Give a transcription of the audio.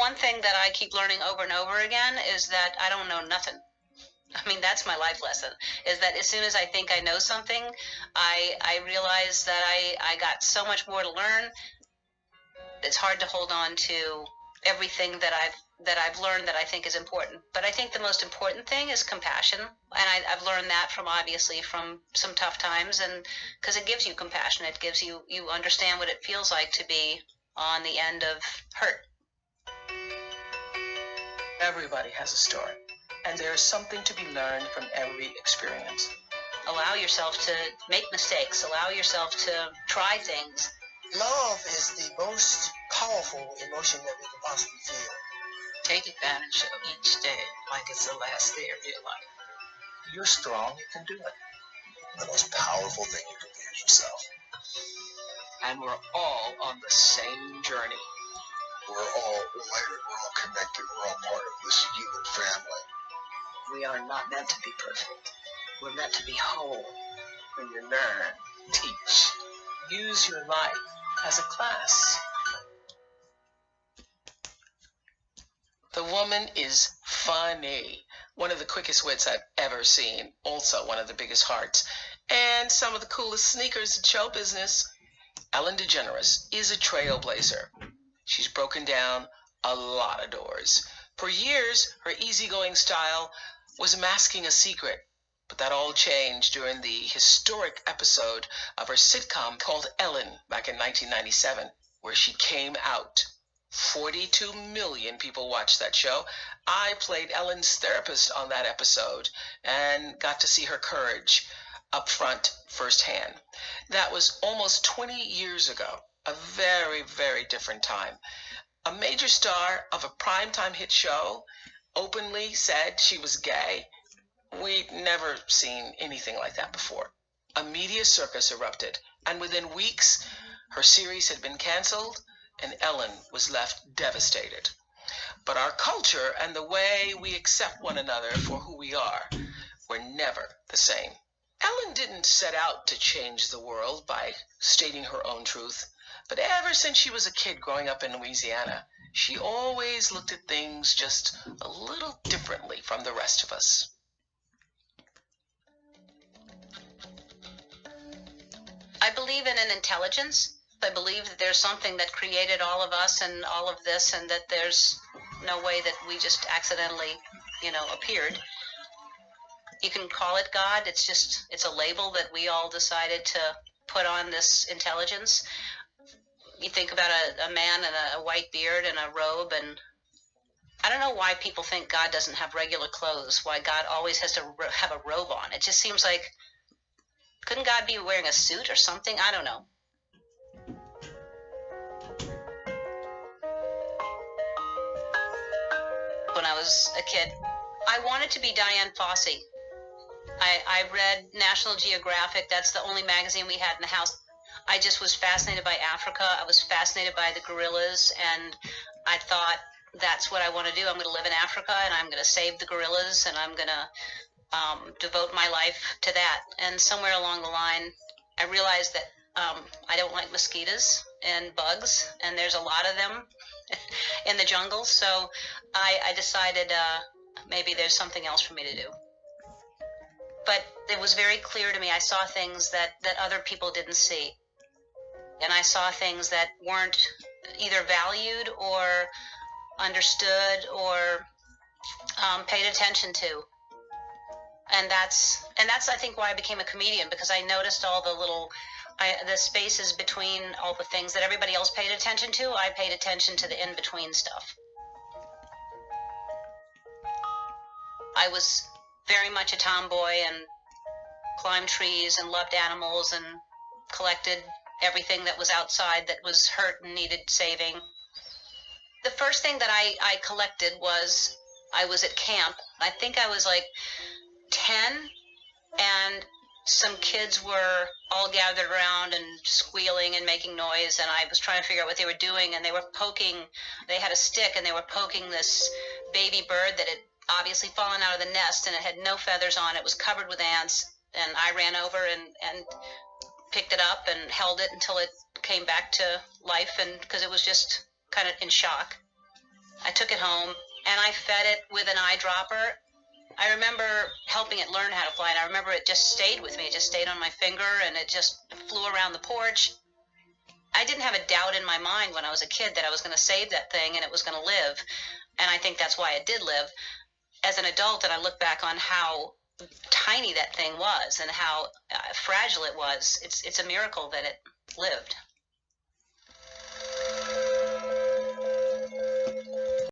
one thing that I keep learning over and over again is that I don't know nothing. I mean, that's my life lesson, is that as soon as I think I know something, I realize that I got so much more to learn. It's hard to hold on to everything that I've learned that I think is important. But I think the most important thing is compassion. And I've learned that obviously from some tough times, and because it gives you compassion, it gives you understand what it feels like to be on the end of hurt. Everybody has a story, and there is something to be learned from every experience. Allow yourself to make mistakes. Allow yourself to try things. Love is the most powerful emotion that we can possibly feel. Take advantage of each day like it's the last day of your life. You're strong, you can do it. The most powerful thing you can do is yourself. And we're all on the same journey. We're all related, we're all connected, we're all part of this human family. We are not meant to be perfect. We're meant to be whole. When you learn, teach, use your life as a class. The woman is funny. One of the quickest wits I've ever seen. Also one of the biggest hearts. And some of the coolest sneakers in show business. Ellen DeGeneres is a trailblazer. She's broken down a lot of doors. For years, her easygoing style was masking a secret. But that all changed during the historic episode of her sitcom called Ellen back in 1997, where she came out. 42 million people watched that show. I played Ellen's therapist on that episode and got to see her courage up front firsthand. That was almost 20 years ago. A very, very different time. A major star of a primetime hit show openly said she was gay. We'd never seen anything like that before. A media circus erupted, and within weeks, her series had been canceled, and Ellen was left devastated. But our culture and the way we accept one another for who we are were never the same. Ellen didn't set out to change the world by stating her own truth, but ever since she was a kid growing up in Louisiana, she always looked at things just a little differently from the rest of us. I believe in an intelligence. I believe that there's something that created all of us and all of this, and that there's no way that we just accidentally, appeared. You can call it God. It's a label that we all decided to put on this intelligence. You think about a man in a white beard and a robe, and I don't know why people think God doesn't have regular clothes, why God always has to have a robe on. It just seems like, couldn't God be wearing a suit or something? I don't know. When I was a kid, I wanted to be Diane Fossey. I read National Geographic. That's the only magazine we had in the house. I just was fascinated by Africa. I was fascinated by the gorillas, and I thought, that's what I want to do. I'm going to live in Africa, and I'm going to save the gorillas, and I'm going to devote my life to that. And somewhere along the line, I realized that I don't like mosquitoes and bugs, and there's a lot of them in the jungle. So I decided maybe there's something else for me to do. But it was very clear to me. I saw things that other people didn't see. And I saw things that weren't either valued or understood or paid attention to. And that's I think why I became a comedian, because I noticed all the spaces between all the things that everybody else paid attention to. I paid attention to the in-between stuff. I was very much a tomboy and climbed trees and loved animals and collected everything that was outside that was hurt and needed saving. The first thing that I collected was, I was at camp. I think I was like 10, and some kids were all gathered around and squealing and making noise, and I was trying to figure out what they were doing, and they had a stick, and they were poking this baby bird that had obviously fallen out of the nest, and it had no feathers on it. It was covered with ants, and I ran over and picked it up and held it until it came back to life, and because it was just kind of in shock. I took it home and I fed it with an eyedropper. I remember helping it learn how to fly, and I remember it just stayed with me. It just stayed on my finger, and it just flew around the porch. I didn't have a doubt in my mind when I was a kid that I was going to save that thing and it was going to live. And I think that's why it did live. As an adult, and I look back on how tiny that thing was and how fragile it was, it's a miracle that it lived.